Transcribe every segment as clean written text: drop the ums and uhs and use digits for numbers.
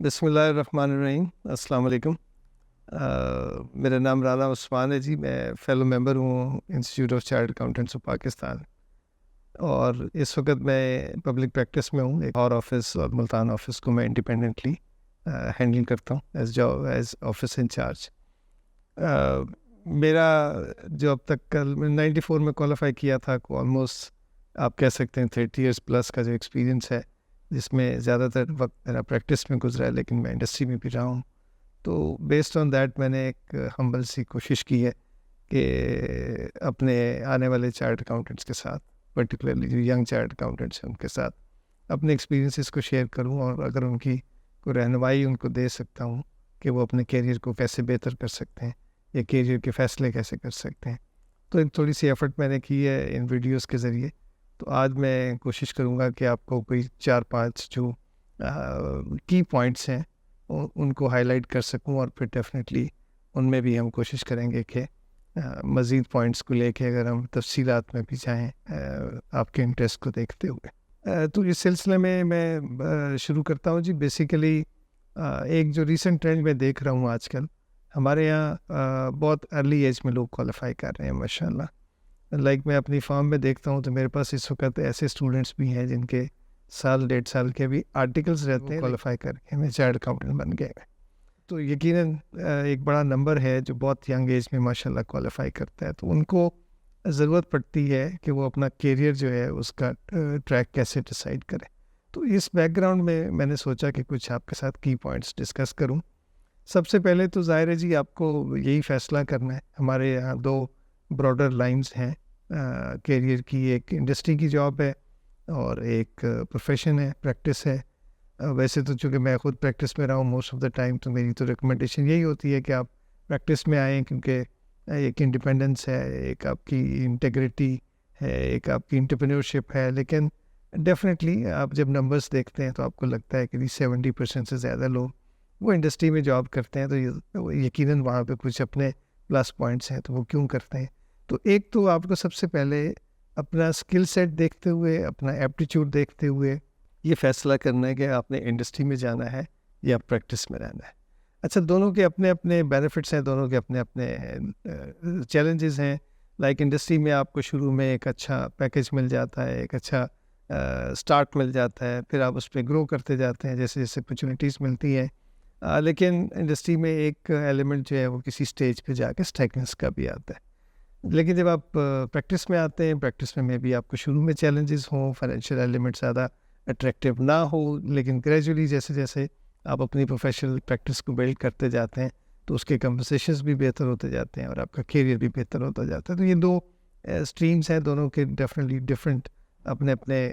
بسم اللہ الرحمن الرحیم، السلام علیکم۔ میرا نام رانا عثمان ہے جی، میں فیلو ممبر ہوں institute of chartered accountants of Pakistan, اور اس وقت میں پبلک پریکٹس میں ہوں۔ ایک اور آفس اور ملتان آفس کو میں انڈیپینڈنٹلی ہینڈل کرتا ہوں ایز آفس انچارج۔ میرا جو اب تک کل 94 میں کوالیفائی کیا تھا، آلموسٹ آپ کہہ سکتے ہیں 30 ایئرس پلس کا جو ایکسپیرینس ہے، جس میں زیادہ تر وقت میرا پریکٹس میں گزرا ہے، لیکن میں انڈسٹری میں بھی رہا ہوں۔ تو بیسڈ آن دیٹ میں نے ایک ہمبل سی کوشش کی ہے کہ اپنے آنے والے چارٹرڈ اکاؤنٹنٹس کے ساتھ، پرٹیکولرلی جو ینگ چارٹرڈ اکاؤنٹنٹس ہیں ان کے ساتھ اپنے ایکسپیرینسز کو شیئر کروں، اور اگر ان کی کوئی رہنمائی ان کو دے سکتا ہوں کہ وہ اپنے کیریئر کو کیسے بہتر کر سکتے ہیں یا کیریئر کے فیصلے کیسے کر سکتے ہیں، تو ایک تھوڑی سی ایفرٹ میں نے کی ہے ان ویڈیوز کے ذریعے۔ تو آج میں کوشش کروں گا کہ آپ کو کوئی 4-5 جو کی پوائنٹس ہیں ان کو ہائی لائٹ کر سکوں، اور پھر ڈیفینیٹلی ان میں بھی ہم کوشش کریں گے کہ مزید پوائنٹس کو لے کے اگر ہم تفصیلات میں بھی جائیں آپ کے انٹرسٹ کو دیکھتے ہوئے۔ تو اس سلسلے میں شروع کرتا ہوں جی۔ بیسیکلی ایک جو ریسنٹ ٹرینڈ میں دیکھ رہا ہوں آج کل، ہمارے یہاں بہت ارلی ایج میں لوگ کوالیفائی کر رہے ہیں ماشاء اللہ۔ لائک میں اپنی فارم میں دیکھتا ہوں تو میرے پاس اس وقت ایسے اسٹوڈنٹس بھی ہیں جن کے 1.5 سال کے بھی آرٹیکلس رہتے ہیں، کوالیفائی کر کے ہمیں چارٹرڈ اکاؤنٹنٹ بن گئے ہیں۔ تو یقیناً ایک بڑا نمبر ہے جو بہت ینگ ایج میں ماشاء اللہ کوالیفائی کرتا ہے، تو ان کو ضرورت پڑتی ہے کہ وہ اپنا کیریئر جو ہے اس کا ٹریک کیسے ڈیسائیڈ کرے۔ تو اس بیک گراؤنڈ میں نے سوچا کہ کچھ آپ کے ساتھ کی پوائنٹس ڈسکس کروں۔ سب سے پہلے تو ظاہر ہے جی آپ کو یہی فیصلہ کرنا ہے۔ ہمارے یہاں 2 براڈر لائنز ہیں کیریئر کی، ایک انڈسٹری کی جاب ہے اور ایک پروفیشن ہے، پریکٹس ہے۔ ویسے تو چونکہ میں خود پریکٹس میں رہا ہوں موسٹ آف دا ٹائم، تو میری تو ریکمنڈیشن یہی ہوتی ہے کہ آپ پریکٹس میں آئیں، کیونکہ ایک انڈیپینڈنس ہے، ایک آپ کی انٹیگریٹی ہے، ایک آپ کی انٹرپرینورشپ ہے۔ لیکن ڈیفینیٹلی آپ جب نمبرز دیکھتے ہیں تو آپ کو لگتا ہے کہ 70% سے زیادہ لوگ وہ انڈسٹری میں جاب کرتے ہیں، تو یقیناً وہاں پہ کچھ اپنے پلس پوائنٹس ہیں، تو وہ کیوں کرتے ہیں۔ تو ایک تو آپ کو سب سے پہلے اپنا اسکل سیٹ دیکھتے ہوئے، اپنا ایپٹیچیوڈ دیکھتے ہوئے یہ فیصلہ کرنا ہے کہ آپ نے انڈسٹری میں جانا ہے یا پریکٹس میں رہنا ہے۔ اچھا، دونوں کے اپنے اپنے بینیفٹس ہیں، دونوں کے اپنے اپنے چیلنجز ہیں۔ لائک انڈسٹری میں آپ کو شروع میں ایک اچھا پیکیج مل جاتا ہے، ایک اچھا سٹارٹ مل جاتا ہے، پھر آپ اس پہ گرو کرتے جاتے ہیں جیسے جیسے اپرچونیٹیز ملتی ہیں۔ لیکن انڈسٹری میں ایک ایلیمنٹ جو ہے وہ کسی سٹیج پہ جا کے اسٹیگنس کا بھی آتا ہے۔ لیکن جب آپ پریکٹس میں آتے ہیں، پریکٹس میں بھی آپ کو شروع میں چیلنجز ہوں، فائنینشیل ایلیمنٹ زیادہ اٹریکٹیو نہ ہو، لیکن گریجولی جیسے جیسے آپ اپنی پروفیشنل پریکٹس کو بلڈ کرتے جاتے ہیں تو اس کے کمپنسیشنز بھی بہتر ہوتے جاتے ہیں اور آپ کا کیریئر بھی بہتر ہوتا جاتا ہے۔ تو یہ 2 اسٹریمز ہیں، دونوں کے ڈیفینیٹلی ڈفرینٹ اپنے اپنے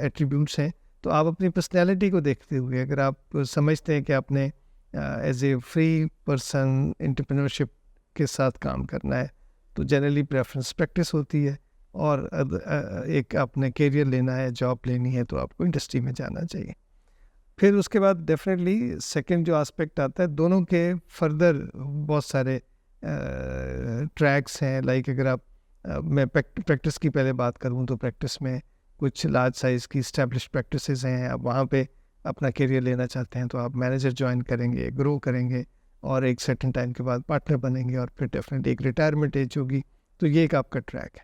ایٹریبیوٹس ہیں۔ تو آپ اپنی پرسنالٹی کو دیکھتے ہوئے اگر آپ سمجھتے ہیں کہ آپ نے as a free person entrepreneurship کے ساتھ کام کرنا ہے، تو جنرلی پریفرنس پریکٹس ہوتی ہے، اور ایک اپنے کیریئر لینا ہے، جاب لینی ہے، تو آپ کو انڈسٹری میں جانا چاہیے۔ پھر اس کے بعد ڈیفینیٹلی سیکنڈ جو آسپیکٹ آتا ہے، دونوں کے فردر بہت سارے ٹریکس ہیں۔ لائک اگر آپ میں پریکٹس کی پہلے بات کروں تو پریکٹس میں کچھ لارج سائز کی اسٹیبلش پریکٹسز ہیں، آپ وہاں پہ اپنا کیریئر لینا چاہتے ہیں تو آپ مینیجر جوائن کریں گے، گرو کریں گے، اور ایک سرٹن ٹائم کے بعد پارٹنر بنیں گے، اور پھر ڈیفینیٹلی ایک ریٹائرمنٹ ایج ہوگی۔ تو یہ ایک آپ کا ٹریک ہے۔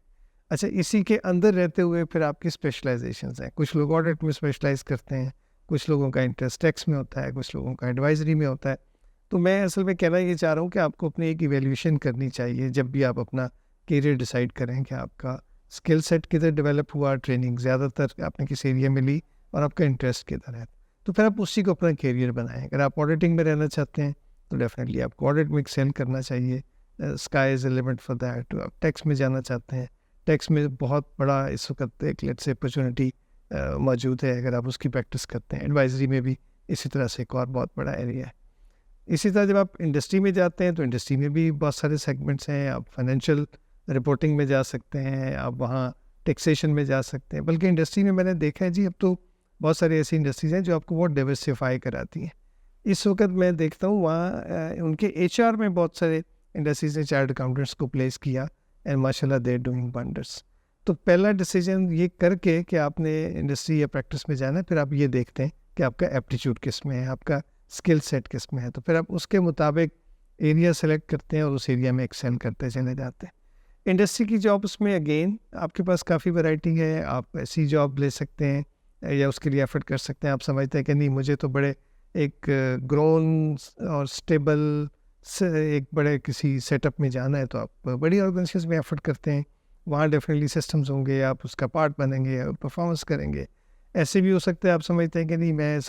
اچھا، اسی کے اندر رہتے ہوئے پھر آپ کی اسپیشلائزیشنز ہیں۔ کچھ لوگ آڈٹ میں اسپیشلائز کرتے ہیں، کچھ لوگوں کا انٹرسٹ ٹیکس میں ہوتا ہے، کچھ لوگوں کا ایڈوائزری میں ہوتا ہے۔ تو میں اصل میں کہنا یہ چاہ رہا ہوں کہ آپ کو اپنی ایک ایویلیویشن کرنی چاہیے جب بھی آپ اپنا کیریئر ڈیسائیڈ کریں کہ آپ کا اسکل سیٹ کدھر ڈیولپ ہوا، ٹریننگ زیادہ تر آپ نے کس ایریا میں لی، اور آپ کا انٹرسٹ کدھر ہے، تو پھر آپ اسی کو اپنا کیریئر بنائیں۔ اگر آپ آڈیٹنگ میں رہنا چاہتے ہیں تو ڈیفینیٹلی آپ کو آڈٹ میں ایکسیل کرنا چاہیے، sky is a limit for that. آپ ٹیکس میں جانا چاہتے ہیں، ٹیکس میں بہت بڑا اس وقت ایک لیٹ سے اپرچونیٹی موجود ہے اگر آپ اس کی پریکٹس کرتے ہیں۔ ایڈوائزری میں بھی اسی طرح سے ایک اور بہت بڑا ایریا ہے۔ اسی طرح جب آپ انڈسٹری میں جاتے ہیں تو انڈسٹری میں بھی بہت سارے سیگمنٹس ہیں۔ آپ فائنینشیل رپورٹنگ میں جا سکتے ہیں، آپ وہاں ٹیکسیشن میں جا سکتے ہیں، بلکہ انڈسٹری میں نے دیکھا ہے جی اب تو بہت ساری ایسی انڈسٹریز ہیں جو آپ کو بہت ڈائیورسفائی کراتی ہیں۔ اس وقت میں دیکھتا ہوں وہاں ان کے HR میں بہت سارے انڈسٹریز نے چارٹرڈ اکاؤنٹنٹس کو پلیس کیا، اینڈ ماشاء اللہ دے آر ڈوئنگ ونڈرس۔ تو پہلا ڈیسیجن یہ کر کے کہ آپ نے انڈسٹری یا پریکٹس میں جانا ہے، پھر آپ یہ دیکھتے ہیں کہ آپ کا ایپٹیچیوڈ کس میں ہے، آپ کا اسکل سیٹ کس میں ہے، تو پھر آپ اس کے مطابق ایریا سلیکٹ کرتے ہیں اور اس ایریا میں ایکسیل کرتے چلے جاتے ہیں۔ انڈسٹری کی جابس میں اگین آپ کے پاس کافی ورائٹی ہے، آپ ایسی جاب لے سکتے ہیں یا اس کے لیے ایفرٹ کر سکتے ہیں۔ آپ سمجھتے ہیں کہ نہیں مجھے تو بڑے ایک گرون اور اسٹیبل ایک بڑے کسی سیٹ اپ میں جانا ہے، تو آپ بڑی آرگنائزیشن میں ایفرٹ کرتے ہیں، وہاں ڈیفینیٹلی سسٹمز ہوں گے، آپ اس کا پارٹ بنیں گے، پرفارمنس کریں گے۔ ایسے بھی ہو سکتا ہے آپ سمجھتے ہیں کہ نہیں میں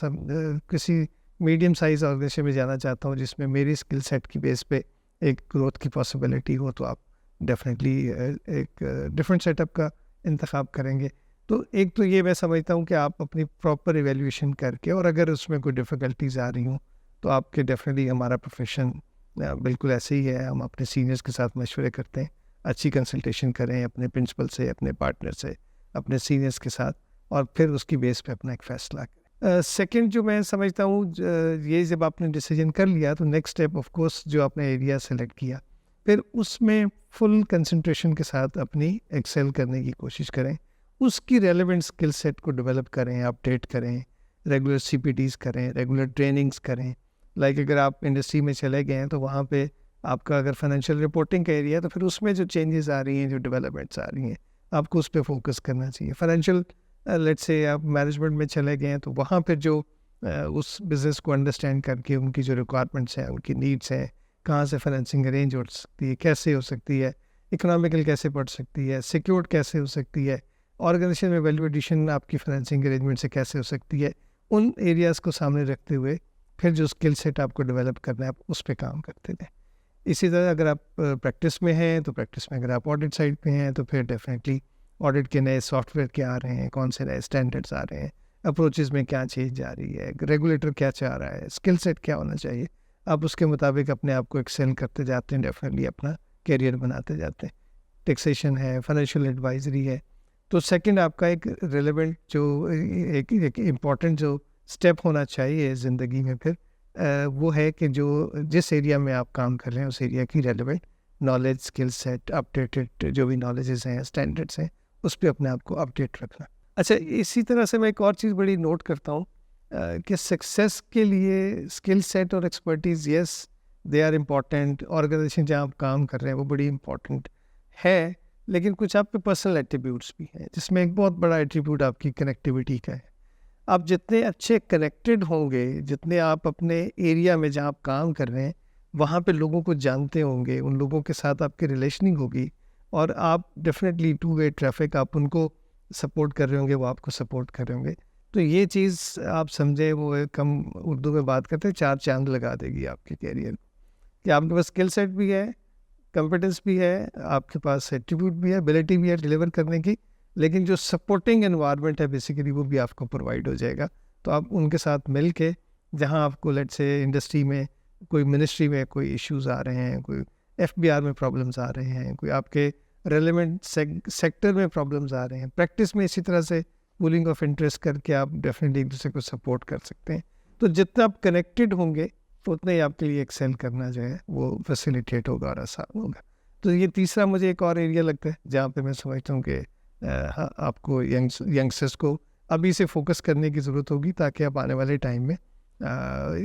کسی میڈیم سائز آرگنائزیشن میں جانا چاہتا ہوں جس میں میری اسکل سیٹ کی بیس پہ ایک گروتھ کی پاسبلٹی ہو، تو آپ ڈیفینیٹلی ایک ڈفرینٹ سیٹ اپ کا انتخاب کریں گے۔ تو ایک تو یہ میں سمجھتا ہوں کہ آپ اپنی پراپر ایویلیویشن کر کے، اور اگر اس میں کوئی ڈیفیکلٹیز آ رہی ہوں تو آپ کے ڈیفینیٹلی ہمارا پروفیشن بالکل ایسے ہی ہے، ہم اپنے سینئرس کے ساتھ مشورے کرتے ہیں، اچھی کنسلٹیشن کریں اپنے پرنسپل سے، اپنے پارٹنر سے، اپنے سینئرس کے ساتھ، اور پھر اس کی بیس پہ اپنا ایک فیصلہ کریں۔ سیکنڈ جو میں سمجھتا ہوں یہ جب آپ نے ڈیسیجن کر لیا تو نیکسٹ اسٹیپ آف کورس جو آپ نے ایریا سلیکٹ کیا، پھر اس میں فل کنسنٹریشن کے ساتھ اپنی ایکسیل کرنے کی کوشش کریں، اس کی ریلیونٹ اسکل سیٹ کو ڈیولپ کریں، اپڈیٹ کریں، ریگولر سی پی ڈیز کریں، ریگولر ٹریننگس کریں۔ لائک اگر آپ انڈسٹری میں چلے گئے ہیں تو وہاں پہ آپ کا اگر فائنینشیل رپورٹنگ کا ایریا ہے تو پھر اس میں جو چینجز آ رہی ہیں، جو ڈیولپمنٹس آ رہی ہیں، آپ کو اس پہ فوکس کرنا چاہیے۔ فائنینشیل لیٹ سے آپ مینجمنٹ میں چلے گئے ہیں تو وہاں پہ جو اس بزنس کو انڈرسٹینڈ کر کے ان کی جو ریکوائرمنٹس ہیں، ان کی نیڈس ہیں، کہاں سے فائنینسنگ ارینج ہو سکتی ہے، کیسے ہو سکتی ہے، اکنامیکل کیسے پڑ سکتی ہے، سیکیورڈ کیسے ہو سکتی ہے، آرگنائزیشن میں ویلیو ایڈیشن آپ کی فائنینسنگ ارینجمنٹ سے کیسے ہو سکتی ہے، ان ایریاز کو سامنے رکھتے ہوئے پھر جو اسکل سیٹ آپ کو ڈیولپ کرنا ہے آپ اس پہ کام کرتے ہیں۔ اسی طرح اگر آپ پریکٹس میں ہیں تو پریکٹس میں، اگر آپ آڈٹ سائڈ پہ ہیں تو پھر ڈیفینیٹلی آڈٹ کے نئے سافٹ ویئر کیا آ رہے ہیں، کون سے نئے اسٹینڈرڈس آ رہے ہیں، اپروچز میں کیا چینج آ رہی ہے، ریگولیٹر کیا چاہ رہا ہے، اسکل سیٹ کیا ہونا چاہیے، آپ اس کے مطابق اپنے آپ کو ایکسیل کرتے جاتے ہیں، ڈیفینیٹلی اپنا کیریئر بناتے جاتے ہیں۔ ٹیکسیشن ہے، فائنینشیل ایڈوائزری ہے۔ تو سیکنڈ آپ کا ایک ریلیونٹ جو ایک امپورٹنٹ جو اسٹیپ ہونا چاہیے زندگی میں پھر وہ ہے کہ جو جس ایریا میں آپ کام کر رہے ہیں اس ایریا کی relevant knowledge, skill set, updated جو بھی نالجز ہیں، اسٹینڈرڈس ہیں، اس پہ اپنے آپ کو اپڈیٹ رکھنا۔ اچھا، اسی طرح سے میں ایک اور چیز بڑی نوٹ کرتا ہوں کہ سکسیس کے لیے اسکل سیٹ اور expertise, yes they are important, organization جہاں آپ کام کر رہے ہیں وہ بڑی امپورٹنٹ ہے، لیکن کچھ آپ کے پرسنل ایٹریبیوٹس بھی ہیں، جس میں ایک بہت بڑا ایٹریبیوٹ آپ کی کنیکٹیوٹی کا ہے۔ آپ جتنے اچھے کنیکٹڈ ہوں گے، جتنے آپ اپنے ایریا میں جہاں آپ کام کر رہے ہیں وہاں پہ لوگوں کو جانتے ہوں گے، ان لوگوں کے ساتھ آپ کی ریلیشننگ ہوگی، اور آپ ڈیفینیٹلی ٹو وے ٹریفک، آپ ان کو سپورٹ کر رہے ہوں گے، وہ آپ کو سپورٹ کر رہے ہوں گے، تو یہ چیز آپ سمجھیں، وہ کم اردو میں بات کرتے ہیں، 4 چاند لگا دے گی آپ کے کیریئر کہ آپ کے پاس اسکل سیٹ بھی ہے، کمپیٹنس بھی ہے، آپ کے پاس ایٹریبیوٹ بھی ہے، ایبلٹی بھی ہے ڈیلیور کرنے کی، لیکن جو سپورٹنگ انوائرمنٹ ہے بیسیکلی وہ بھی آپ کو پرووائڈ ہو جائے گا۔ تو آپ ان کے ساتھ مل کے، جہاں آپ کو لیٹ سے انڈسٹری میں کوئی منسٹری میں کوئی ایشوز آ رہے ہیں، کوئی ایف بی آر میں پرابلمس آ رہے ہیں، کوئی آپ کے ریلیونٹ سیکٹر میں پرابلمس آ رہے ہیں، پریکٹس میں اسی طرح سے پولنگ آف انٹرسٹ کر کے آپ ڈیفینیٹلی ایک دوسرے کو سپورٹ کر سکتے ہیں۔ تو جتنا آپ کنیکٹڈ ہوں گے اتنا ہی آپ کے لیے ایکسیل کرنا جو ہے وہ فیسیلیٹیٹ ہوگا اور آسان ہوگا۔ تو یہ تیسرا مجھے ایک اور ایریا لگتا ہے جہاں پہ میں سمجھتا ہوں کہ آپ کو ینگسٹرس کو ابھی سے فوکس کرنے کی ضرورت ہوگی، تاکہ آپ آنے والے ٹائم میں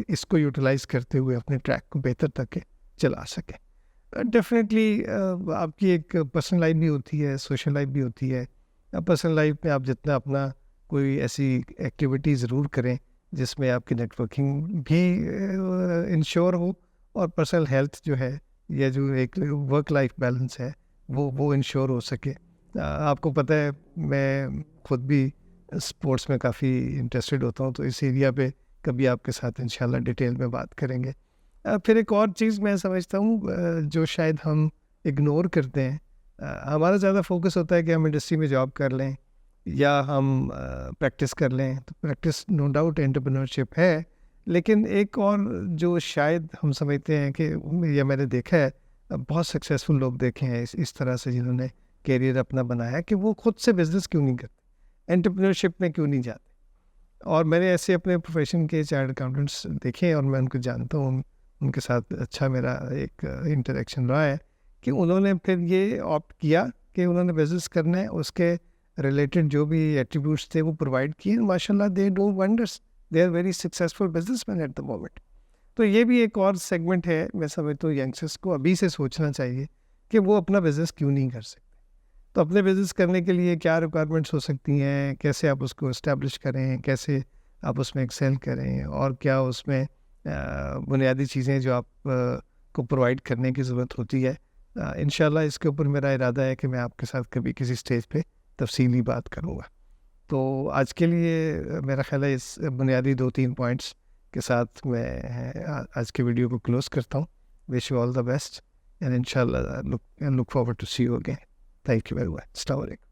اس کو یوٹیلائز کرتے ہوئے اپنے ٹریک کو بہتر تک چلا سکیں۔ ڈیفینیٹلی آپ کی ایک پرسنل لائف بھی ہوتی ہے، سوشل لائف بھی ہوتی ہے۔ پرسنل لائف میں آپ جتنا اپنا کوئی ایسی ایکٹیویٹی ضرور کریں جس میں آپ کی نیٹ ورکنگ بھی انشور ہو، اور پرسنل ہیلتھ جو ہے یا جو ایک ورک لائف بیلنس ہے وہ انشور ہو سکے۔ آپ کو پتہ ہے میں خود بھی اسپورٹس میں کافی انٹرسٹڈ ہوتا ہوں، تو اس ایریا پہ کبھی آپ کے ساتھ انشاءاللہ ڈیٹیل میں بات کریں گے۔ پھر ایک اور چیز میں سمجھتا ہوں جو شاید ہم اگنور کرتے ہیں، ہمارا زیادہ فوکس ہوتا ہے کہ ہم انڈسٹری میں جاب کر لیں یا ہم پریکٹس کر لیں، تو پریکٹس نو ڈاؤٹ انٹرپرینورشپ ہے، لیکن ایک اور جو شاید ہم سمجھتے ہیں کہ، یا میں نے دیکھا ہے بہت سکسیزفل لوگ دیکھے ہیں اس طرح سے جنہوں نے کیریئر اپنا بنایا، کہ وہ خود سے بزنس کیوں نہیں کرتے، انٹرپرینورشپ میں کیوں نہیں جاتے۔ اور میں نے ایسے اپنے پروفیشن کے چارٹرڈ اکاؤنٹنٹس دیکھے ہیں اور میں ان کو جانتا ہوں، ان کے ساتھ اچھا میرا ایک انٹریکشن رہا ہے، کہ انہوں نے پھر یہ آپٹ کیا کہ انہوں نے بزنس کرنا ہے، اس کے ریلیٹڈ جو بھی ایٹریبیوٹس تھے وہ پرووائڈ کیے، ماشاء اللہ they do wonders, they are very successful business man at the moment. تو یہ بھی ایک اور سیگمنٹ ہے، میں سمجھتا ہوں ینگسٹرس کو ابھی سے سوچنا چاہیے کہ وہ اپنا بزنس کیوں نہیں کر سکتے. تو اپنے بزنس کرنے کے لیے کیا ریکوائرمنٹس ہو سکتی ہیں، کیسے آپ اس کو اسٹیبلش کریں، کیسے آپ اس میں ایکسیل کریں، اور کیا اس میں بنیادی چیزیں جو آپ کو پرووائڈ کرنے کی ضرورت ہوتی ہے. انشاءاللہ اس کے اوپر میرا ارادہ ہے کہ میں آپ کے ساتھ کبھی کسی اسٹیج پہ تفصیلی بات کروں گا. تو آج کے لیے میرا خیال ہے اس بنیادی 2-3 پوائنٹس کے ساتھ میں آج کے ویڈیو کو کلوز کرتا ہوں. Wish you all the best and انشاءاللہ look forward to see you again. Thank you very much. السلام علیکم.